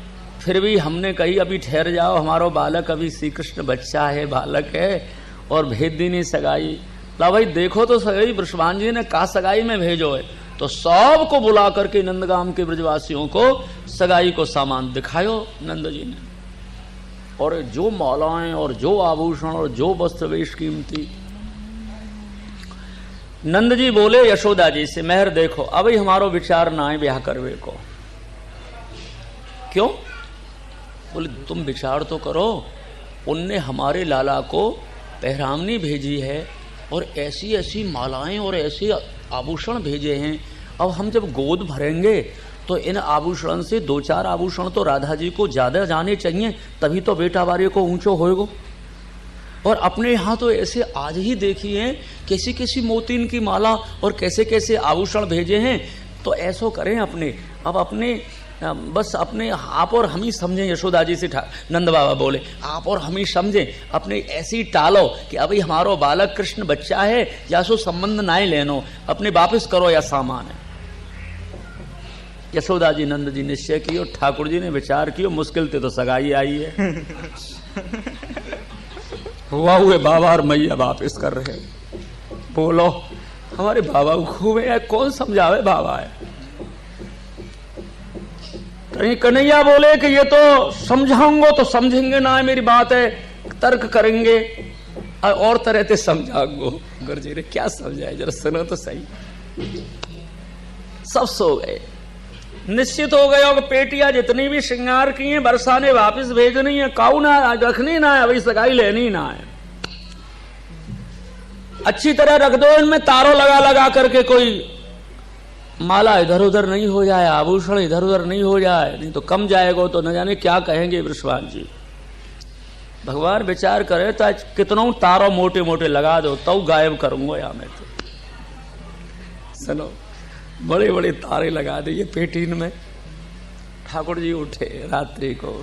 फिर भी हमने कही अभी ठहर जाओ, हमारो बालक अभी श्री कृष्ण बच्चा है, बालक है, और भेज दी नहीं सगाई। ला भाई देखो तो सगाई वृषभान जी ने कहा सगाई में भेजो है, तो सबको बुला करके नंदगाम के ब्रजवासियों को सगाई को सामान दिखायो नंद जी ने, और जो मालाएं और जो आभूषण और जो वस्त्र वेश कीमती। नंद जी बोले यशोदा जी से, मेहर देखो अभी हमारो विचार ना है ब्याह करवे को। क्यों? बोले तुम विचार तो करो, उनने हमारे लाला को पहरावनी भेजी है और ऐसी ऐसी मालाएं और ऐसे आभूषण भेजे हैं। अब हम जब गोद भरेंगे तो इन आभूषण से 2-4 आभूषण तो राधा जी को ज्यादा जाने चाहिए, तभी तो बेटा बारे को ऊंचो होएगो। और अपने यहाँ तो ऐसे आज ही देखी है कैसी कैसी मोतीन की माला और कैसे कैसे आभूषण भेजे हैं। तो ऐसो करें अपने, अब अपने बस अपने आप और हम ही समझें। यशोदा जी से नंद बाबा बोले आप और हम ही समझें, अपने ऐसी टालो कि अभी हमारो बालक कृष्ण बच्चा है, या सो संबंध ना लेनो, अपने वापिस करो या सामान है। यशोदा जी नंद जी निश्चय कियो, ठाकुर जी ने विचार कियो, मुश्किल ते तो सगाई आई है। हुआ हुए बाबा और मैया वापिस कर रहे। बोलो हमारे बाबा को खूब है, कौन समझावे बाबा है। कहीं कन्हैया बोले कि ये तो समझाऊंगो तो समझेंगे ना, मेरी बात है, तर्क करेंगे और तरह से समझाऊंगो। गुरुजी ने क्या समझाए जरा सुनो तो सही। सब सो गए, निश्चित हो गए कि पेटियां जितनी भी श्रृंगार की हैं वर्षा ने वापिस भेजनी है, काऊ ना रखनी ना है, अभी सगाई लेनी ना है। अच्छी तरह रख दो, इनमें तारों लगा लगा करके, कोई माला इधर उधर नहीं हो जाए, आभूषण इधर उधर नहीं हो जाए, नहीं तो कम जाएगा तो न जाने क्या कहेंगे वृषभान जी। भगवान विचार करे तो आज कितनों तारों मोटे मोटे लगा दो, तब गायब करूंगा या मैं तो। सुनो बड़े बड़े तारे लगा दिए पेटीन में। ठाकुर जी उठे रात्रि को,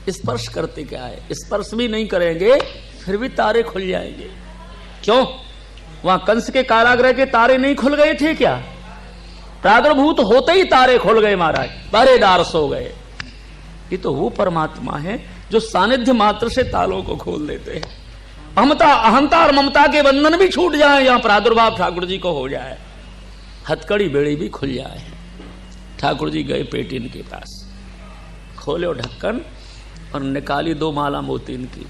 स्पर्श करते क्या है, स्पर्श भी नहीं करेंगे फिर भी तारे खुल जाएंगे। क्यों? वहां कंस के कारागृह के तारे नहीं खुल गए थे क्या? प्रादुर्भूत होते ही तारे खुल गए महाराज, पहरेदार सो गए। ये तो वो परमात्मा है जो सानिध्य मात्र से तालों को खोल देते हैं। अहंता और ममता के बंधन भी छूट जाए, यहाँ प्रादुर्भाव ठाकुर जी को हो जाए, हथकड़ी बेड़ी भी खुल जाए। ठाकुर जी गए पेटीन के पास, खोले ढक्कन और निकाली 2 माला मोतीन की,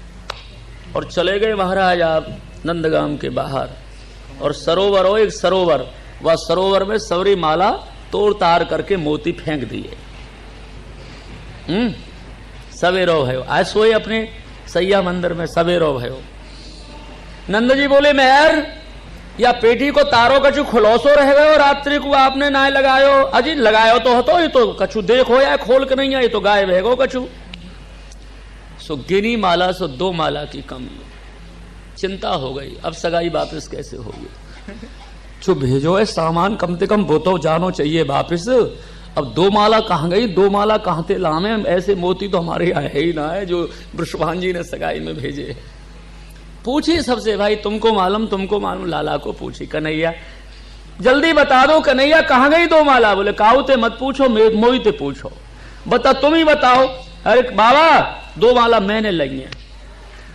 और चले गए महाराज आप नंदगाम के बाहर। और सरोवर हो, एक सरोवर, वह सरोवर में सवरी माला तोड़ तार करके मोती फेंक दिए। सवेरो भयो, आज सोए अपने सैया मंदिर में, सवेरो भयो। नंद जी बोले मेहर या पेटी को तारों कछु खुलौसो रह गयो, रात्रि को आपने ना लगायो। अजी लगायो तो हतो, ये तो कछु देखो या खोल के नहीं आई तो गायब है गो कछु। सो गिनी माला, सो 2 माला की कमी। चिंता हो गई, अब सगाई वापस कैसे होगी। जो भेजो है सामान कम से कम वो तो जानो चाहिए वापस। अब 2 माला कहाँ गई, 2 माला कहाँ थे लामे, ऐसे मोती तो हमारे यहाँ है ही ना है जो वृषभान जी ने सगाई में भेजे। पूछी सबसे, भाई तुमको मालूम, लाला को पूछी, कन्हैया जल्दी बता दो कन्हैया कहाँ गई 2 माला। बोले काऊ ते मत पूछो, मोई ते पूछो, बता तुम ही बताओ। अरे बाबा 2 माला मैंने लगी है।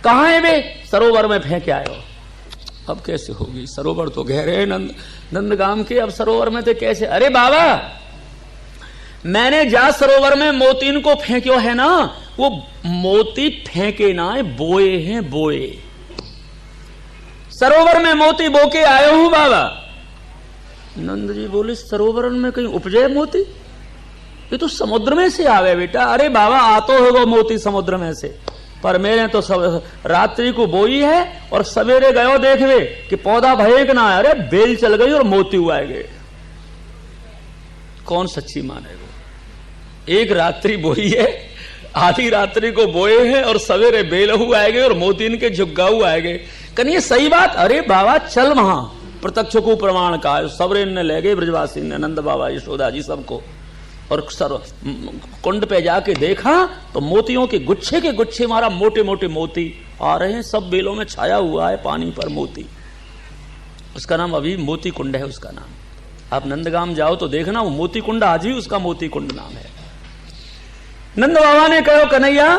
कहाँ है वे? सरोवर में फेंक आयो। अब कैसे होगी, सरोवर तो गहरे नंदगाम के, अब सरोवर में थे कैसे? अरे बाबा मैंने जा सरोवर में मोतीन को फेंक्यो है ना, वो मोती फेंके ना, बोए हैं बोए। सरोवर में मोती बो के आयो हूं बाबा। नंद जी बोले सरोवर में कहीं उपजे मोती? ये तो समुद्र में से आवे बेटा। अरे बाबा आ तो होगा मोती समुद्र में से, पर मेरे तो सब रात्रि को बोई है और सवेरे गयो देखवे कि पौधा भये कि ना, अरे बेल चल गई और मोती हुआ गए। कौन सच्ची मानेगा? एक रात्रि बोई है, आधी रात्रि को बोए हैं और सवेरे बेल हुआ आएगे और मोती इनके झुग्गाऊ आएगे। कनिए सही बात, अरे बाबा चल वहां, प्रत्यक्ष को प्रमाण का सबरे ने ले गए ब्रजवासी ने, नंद बाबा यशोदा जी सबको, और कुंड पे जाके देखा तो मोतियों के गुच्छे मारा, मोटे मोटे मोती आ रहे हैं, सब बेलों में छाया हुआ है पानी पर मोती। उसका नाम अभी मोती कुंड है उसका नाम। आप नंदगाम जाओ तो देखना, वो मोती कुंड आज भी उसका मोती कुंड नाम है। नंद बाबा ने कहो कन्हैया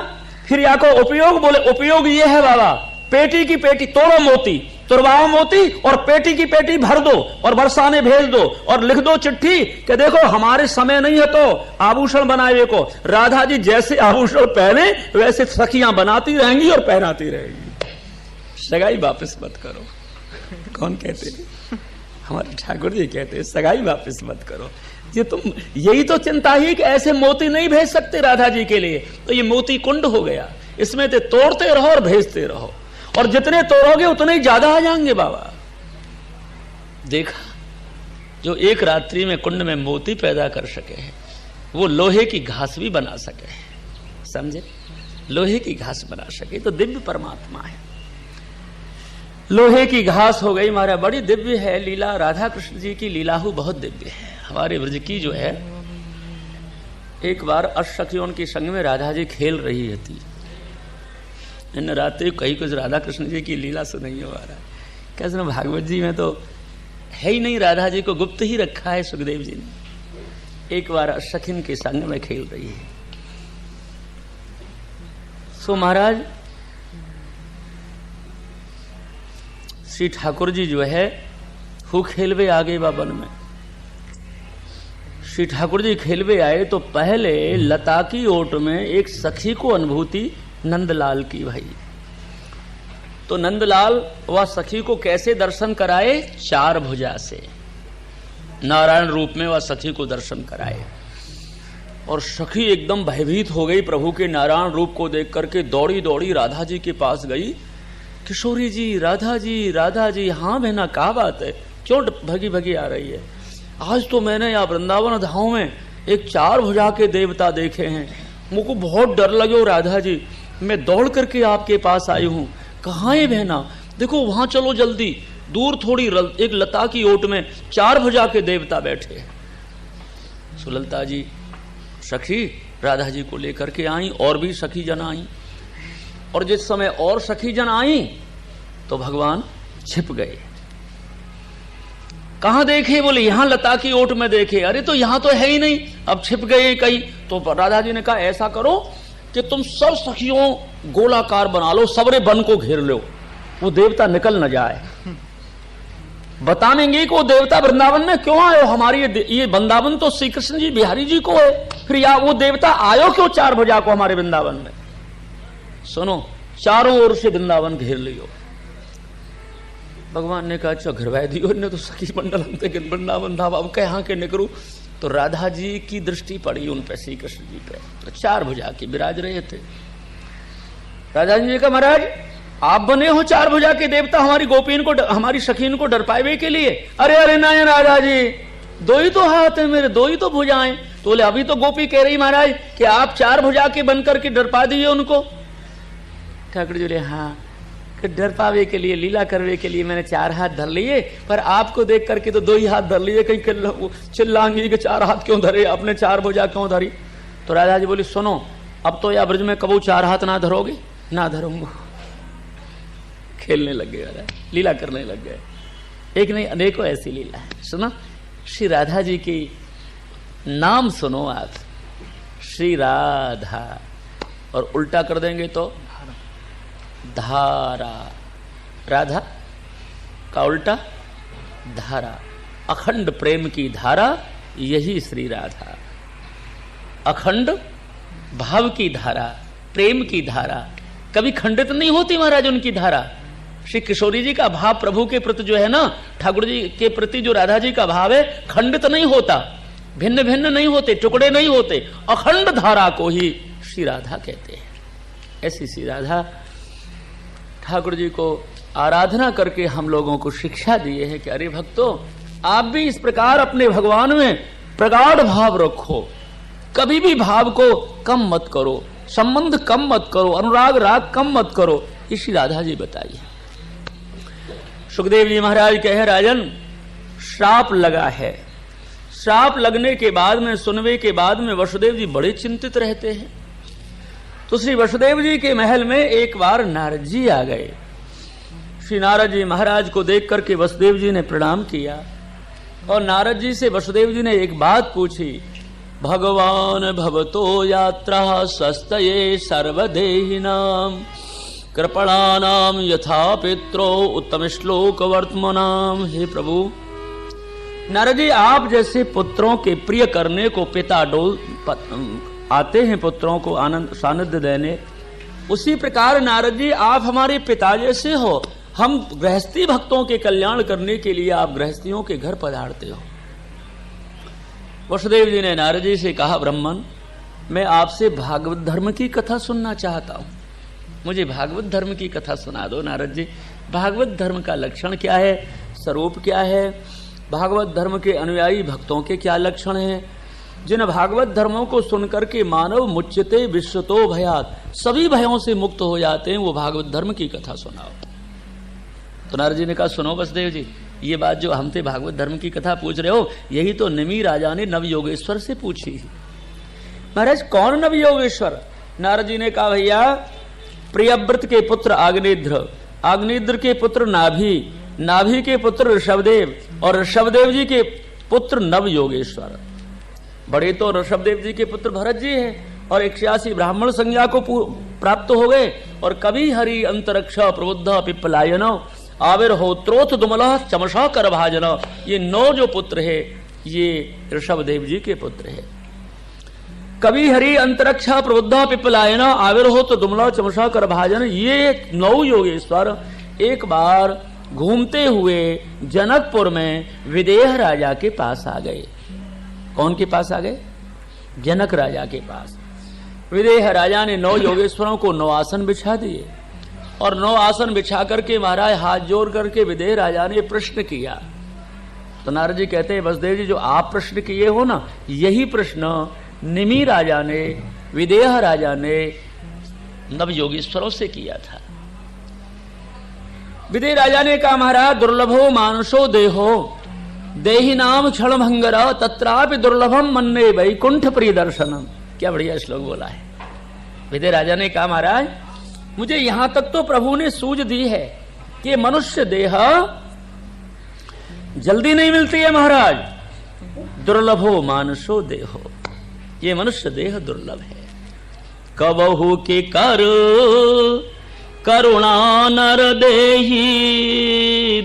फिर या को उपयोग, बोले उपयोग ये है बाबा, पेटी की पेटी तोड़ो मोती, तुरवाओ मोती और पेटी की पेटी भर दो और बरसाने भेज दो और लिख दो चिट्ठी कि देखो हमारे समय नहीं है तो आभूषण बनाए को, राधा जी जैसे आभूषण पहने वैसे सखियां बनाती रहेंगी और पहनाती रहेंगी। सगाई वापस मत करो। कौन कहते हैं? हमारे ठाकुर जी कहते हैं सगाई वापस मत करो। ये तुम यही तो चिंता ही कि ऐसे मोती नहीं भेज सकते राधा जी के लिए, तो ये मोती कुंड हो गया, इसमें तो तोड़ते रहो और भेजते रहो, और जितने तोड़ोगे उतने ही ज्यादा आ जाएंगे बाबा। देखा, जो एक रात्रि में कुंड में मोती पैदा कर सके हैं वो लोहे की घास भी बना सके, समझे? लोहे की घास बना सके तो दिव्य परमात्मा है। लोहे की घास हो गई महाराज, बड़ी दिव्य है लीला। राधा कृष्ण जी की लीलाहू बहुत दिव्य है। हमारे ब्रज की जो है, एक बार अष्टसखियों के संग में राधा जी खेल रही थी। इन रात्रि कहीं कुछ राधा कृष्ण जी की लीला से नहीं हो रहा है। कैसे भागवत जी में तो है ही नहीं, राधा जी को गुप्त ही रखा है सुखदेव जी ने। एक बार अष्टसखिन के संग में खेल रही है। सो महाराज श्री ठाकुर जी जो है वो खेलवे आ गए बाबन में। श्री ठाकुर जी खेलवे आए तो पहले लता की ओट में एक सखी को अनुभूति नंदलाल की भाई। तो नंदलाल वह सखी को कैसे दर्शन कराए? चार भुजा से नारायण रूप में वह सखी को दर्शन कराए। और सखी एकदम भयभीत हो गई प्रभु के नारायण रूप को देख करके, दौड़ी दौड़ी राधा जी के पास गई। किशोरी जी, राधा जी, हाँ बहना क्या बात है, क्यों भगी भगी आ रही है? आज तो मैंने यहाँ वृंदावन धाम में एक चार भुजा के देवता देखे हैं, मुझको बहुत डर लगे राधा जी, मैं दौड़ करके आपके पास आई हूँ। कहाँ है बहना? देखो वहां चलो जल्दी, दूर थोड़ी एक लता की ओट में चार भुजा के देवता बैठे। सुललता जी सखी राधा जी को लेकर के आई, और भी सखी जन आई, और जिस समय और सखी जन आई तो भगवान छिप गए। कहां देखे? बोले यहां लता की ओट में देखे। अरे तो यहां तो है ही नहीं, अब छिप गए कहीं। तो राधा जी ने कहा ऐसा करो कि तुम सब सखियों गोलाकार बना लो, सबरे वन को घेर लो, वो देवता निकल न जाए। बताएंगे कि वो देवता वृंदावन में क्यों आयो, हमारी ये वृंदावन तो श्री कृष्ण जी बिहारी जी को है, फिर या वो देवता आयो क्यों चार भुजा को हमारे वृंदावन में? सुनो, चारों ओर से वृंदावन घेर लियो। भगवान ने कहा अच्छा घरवाए दियो ने तो सखी मंडल वृंदावन धाम, अब कहाँ के निकलू? तो राधा जी की दृष्टि पड़ी उन पे, श्री कृष्ण जी पे। तो चार भुजा के विराज रहे थे। राधा जी ने कहा महाराज आप बने हो चार भुजा के देवता, हमारी गोपीन को, हमारी सखीन को डर पाए के लिए? अरे अरे नायन राधा जी, दो ही तो हाथ है मेरे, दो ही तो भुजाएं। तो बोले अभी तो गोपी कह रही महाराज कि आप चार भुजा के बनकर के डर पा दिए उनको। ठाकुर जी बोले हाँ, डर पावे के लिए, लीला करवे के लिए मैंने चार हाथ धर लिए, पर आपको देख करके तो दो ही हाथ धर लिए। कहीं चिल्लाएंगी कि चार हाथ क्यों धरे, आपने चार भुजा क्यों धरी? तो राधा जी बोली सुनो, अब तो या ब्रज में कबू चार हाथ ना धरोगे? ना धरूंगा। खेलने लग गए, लीला करने लग गए। एक नहीं अनेकों ऐसी लीला है। सुनो श्री राधा जी की नाम सुनो आप, श्री राधा, और उल्टा कर देंगे तो धारा। राधा का उल्टा धारा। अखंड प्रेम की धारा यही श्री राधा। अखंड भाव की धारा, प्रेम की धारा कभी खंडित नहीं होती महाराज उनकी धारा। श्री किशोरी जी का भाव प्रभु के प्रति जो है ना, ठाकुर जी के प्रति जो राधा जी का भाव है, खंडित नहीं होता, भिन्न भिन्न नहीं होते, टुकड़े नहीं होते। अखंड धारा को ही श्री राधा कहते हैं। ऐसी सी राधा ठाकुर जी को आराधना करके हम लोगों को शिक्षा दिए है कि अरे भक्तों, आप भी इस प्रकार अपने भगवान में प्रगाढ़ भाव रखो, कभी भी भाव को कम मत करो, संबंध कम मत करो, अनुराग राग कम मत करो। इसी राधा जी बताइए। सुखदेव जी महाराज कहे, राजन श्राप लगा है। श्राप लगने के बाद में, सुनवे के बाद में वसुदेव जी बड़े चिंतित रहते हैं। तो श्री वसुदेव जी के महल में एक बार नारद जी आ गए। श्री नारद जी महाराज को देख करके वसुदेव जी ने प्रणाम किया और नारद जी से वसुदेव जी ने एक बात पूछी, भगवान भवतो यात्रा स्वस्तये सर्वदेहिनाम कृपणानाम यथा पित्रो उत्तम श्लोक वर्तमानाम। हे प्रभु नारद जी, आप जैसे पुत्रों के प्रिय करने को पिता डोल आते हैं, पुत्रों को आनंद सानिध्य देने, उसी प्रकार नारद जी आप हमारे पिता जैसे हो। हम गृहस्थी भक्तों के कल्याण करने के लिए आप गृहस्थियों के घर पधारते हो। वसुदेव जी ने नारद जी से कहा, ब्राह्मण मैं आपसे भागवत धर्म की कथा सुनना चाहता हूं, मुझे भागवत धर्म की कथा सुना दो। नारद जी, भागवत धर्म का लक्षण क्या है, स्वरूप क्या है, भागवत धर्म के अनुयायी भक्तों के क्या लक्षण हैं, जिन भागवत धर्मों को सुनकर के मानव मुच्यते विश्वतो भयात, सभी भयों से मुक्त हो जाते हैं, वो भागवत धर्म की कथा सुनाओ। तो नारद जी ने कहा, सुनो वसुदेव जी, ये बात जो हमसे भागवत धर्म की कथा पूछ रहे हो, यही तो निमि राजा ने नव योगेश्वर से पूछी। महाराज कौन नव योगेश्वर? नारद जी ने कहा, भैया प्रियव्रत के पुत्र आग्नेद्र, आग्नेद्र के पुत्र नाभि, नाभि के पुत्र ऋषभदेव और ऋषभदेव जी के पुत्र नव योगेश्वर। बड़े तो ऋषभदेव जी के पुत्र भरत जी हैं और 81 ब्राह्मण संज्ञा को प्राप्त हो गए। और कवि हरि अंतरिक्ष प्रबुद्ध पिप्पलायन आविर होत्रोथ दुमला चमशा कर भाजन, ये 9 जो पुत्र है ये ऋषभदेव जी के पुत्र है। कवि हरि अंतरिक्ष प्रबुद्ध पिप्पलायन आविर हो तो दुमला चमशा कर भाजन, ये 9 योगेश्वर एक बार घूमते हुए जनकपुर में विदेह राजा के पास आ गए। कौन के पास आ गए? जनक राजा के पास। विदेह राजा ने 9 योगेश्वरों को 9 आसन बिछा दिए और 9 आसन बिछा करके महाराज हाथ जोड़ करके विदेह राजा ने प्रश्न किया। तो नारद जी कहते हैं, वसुदेव जी जो आप प्रश्न किए हो ना, यही प्रश्न निमि राजा ने, विदेह राजा ने नव योगेश्वरों से किया था। विदेह राजा ने कहा, महाराज दुर्लभो मानुषो देहो देहि नाम क्षण भंगरा तत्रापि दुर्लभम मन्ने वैकुंठ प्रिय दर्शनम। क्या बढ़िया श्लोक बोला है। विदेह राजा ने कहा, महाराज मुझे यहां तक तो प्रभु ने सूझ दी है कि मनुष्य देह जल्दी नहीं मिलती है महाराज। दुर्लभो मानुषो देहो, ये मनुष्य देह दुर्लभ है। कबहु के कर करुणा नर देहि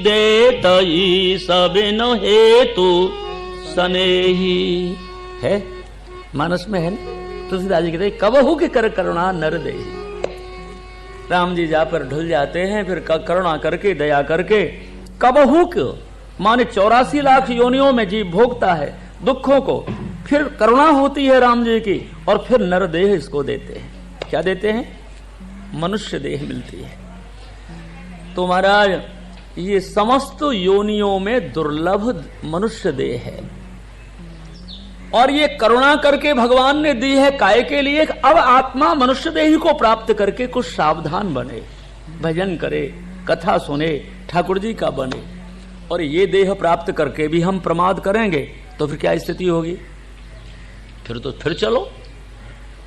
देतई सबिन हेतु सनेही। है मानस में है ना, तुलसीदास जी कहते हैं, कबहु के कर करुणा नर देहि। राम जी जा पर ढुल जाते हैं, फिर करुणा करके दया करके, कबहु क्यों माने 84 लाख योनियों में जीव भोगता है दुखों को, फिर करुणा होती है राम जी की और फिर नर देह इसको देते हैं। क्या देते हैं? मनुष्य देह मिलती है। तो महाराज ये समस्त योनियों में दुर्लभ मनुष्य देह है और ये करुणा करके भगवान ने दी है काय के लिए? अब आत्मा मनुष्य देह को प्राप्त करके कुछ सावधान बने, भजन करे, कथा सुने, ठाकुर जी का बने। और ये देह प्राप्त करके भी हम प्रमाद करेंगे तो फिर क्या स्थिति होगी? फिर चलो,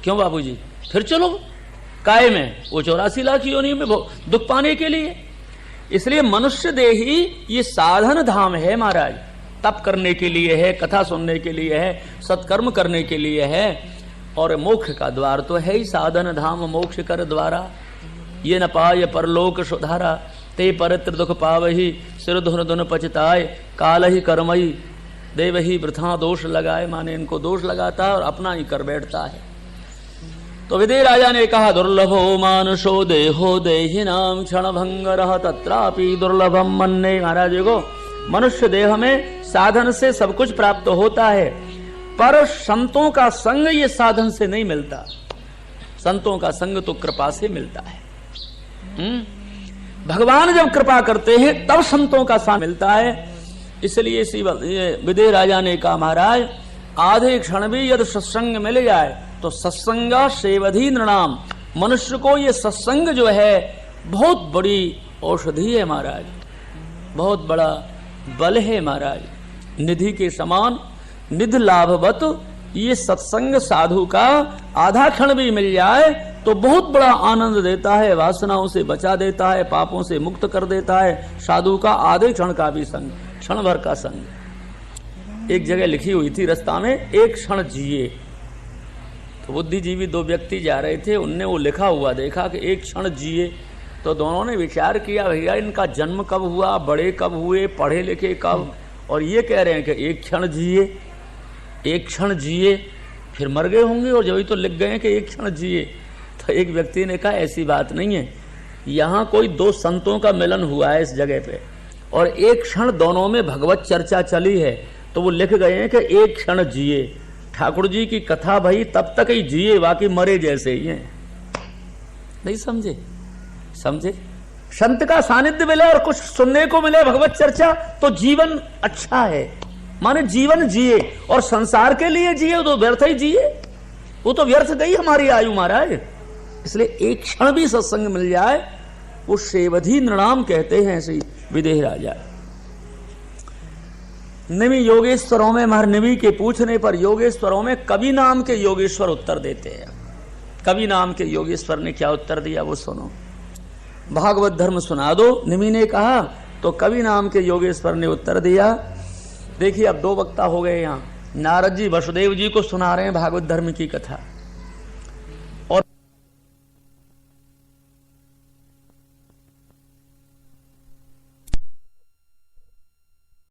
क्यों बाबूजी, फिर चलो काय में, वो 84 लाख योनि में दुख पाने के लिए। इसलिए मनुष्य देही ये साधन धाम है महाराज, तप करने के लिए है, कथा सुनने के लिए है, सत्कर्म करने के लिए है, और मोक्ष का द्वार तो है ही साधन धाम मोक्ष कर द्वारा। ये न पाय परलोक सुधारा ते परित्र दुख पावही सिर धुन धुन पचताय काल ही कर्मई देव ही वृथा दोष लगाए। माने इनको दोष लगाता है और अपना ही कर बैठता है। तो विदेह राजा ने कहा, दुर्लभो मानुषो देहो देहि नाम क्षण भंगरः तत्रापि दुर्लभम मन्ने। महाराज को मनुष्य देह में साधन से सब कुछ प्राप्त होता है, पर संतों का संग ये साधन से नहीं मिलता। संतों का संग तो कृपा से मिलता है। भगवान जब कृपा करते हैं तब संतों का साथ मिलता है। इसलिए विदेह राजा ने कहा, महाराज आधे क्षण भी यदि सत्संग मिल जाए तो सत्संगा सेवधी नृणाम, मनुष्य को ये सत्संग जो है बहुत बड़ी औषधि है महाराज, बहुत बड़ा बल है महाराज। निधि के समान निध लाभवत ये सत्संग साधु का आधा क्षण भी मिल जाए तो बहुत बड़ा आनंद देता है, वासनाओं से बचा देता है, पापों से मुक्त कर देता है। साधु का आधे क्षण का भी संग, क्षण भर का संग। एक जगह लिखी हुई थी रास्ता में, एक क्षण जिए। तो बुद्धिजीवी दो व्यक्ति जा रहे थे, उनने वो लिखा हुआ देखा कि एक क्षण जिए। तो दोनों ने विचार किया, भैया इनका जन्म कब हुआ, बड़े कब हुए, पढ़े लिखे कब, और ये कह रहे हैं कि एक क्षण जिए, एक क्षण जिए, फिर मर गए होंगे और जब ही तो लिख गए हैं कि एक क्षण जिए। तो एक व्यक्ति ने कहा ऐसी बात नहीं है, यहाँ कोई दो संतों का मिलन हुआ है इस जगह पे, और एक क्षण दोनों में भगवत चर्चा चली है, तो वो लिख गए हैं कि एक क्षण जिए। ठाकुर जी की कथा भाई तब तक ही जिए, बाकी मरे जैसे ही हैं। नहीं समझे? समझे? संत का सानिध्य मिले और कुछ सुनने को मिले भगवत चर्चा तो जीवन अच्छा है, माने जीवन जिए। और संसार के लिए जिए तो व्यर्थ ही जिए, वो तो व्यर्थ गई हमारी आयु महाराज। इसलिए एक क्षण भी सत्संग मिल जाए वो सेवधी नृणाम कहते हैं श्री विदेह राजा। निमि योगेश्वरों में, महाराज निमि के पूछने पर योगेश्वरों में कवि नाम के योगेश्वर उत्तर देते हैं। कवि नाम के योगेश्वर ने क्या उत्तर दिया वो सुनो। भागवत धर्म सुना दो, निमि ने कहा। तो कवि नाम के योगेश्वर ने उत्तर दिया। देखिए अब दो वक्ता हो गए यहाँ। नारद जी वसुदेव जी को सुना रहे हैं भागवत धर्म की कथा।